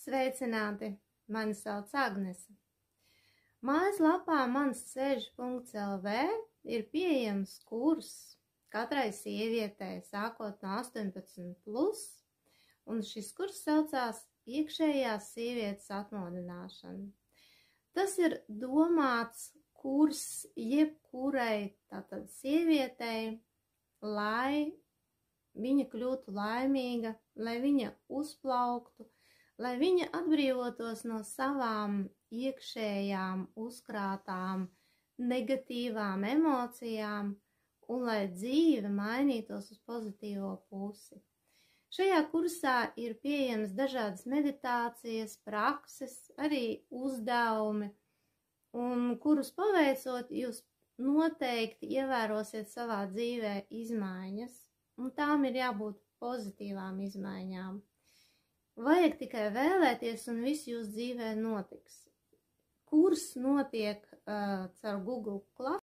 Sveicināti! Mani sauc Agnese. Mājaslapā mansceļš.lv ir pieejams kurs katrai sievietei, sākot no 18+, un šis kurs saucās Iekšējās sievietes atmodināšana. Tas ir domāts kurs jebkurai tātad sievietei, lai viņa kļūtu laimīga, lai viņa uzplauktu, lai viņa atbrīvotos no savām iekšējām, uzkrātām, negatīvām emocijām un lai dzīve mainītos uz pozitīvo pusi. Šajā kursā ir pieejamas dažādas meditācijas, prakses, arī uzdevumi, un kurus paveicot, jūs noteikti ievērosiet savā dzīvē izmaiņas, un tām ir jābūt pozitīvām izmaiņām. Vajag tikai vēlēties, un viss jūsu dzīvē notiks. Kurs notiek caur Google Classroom.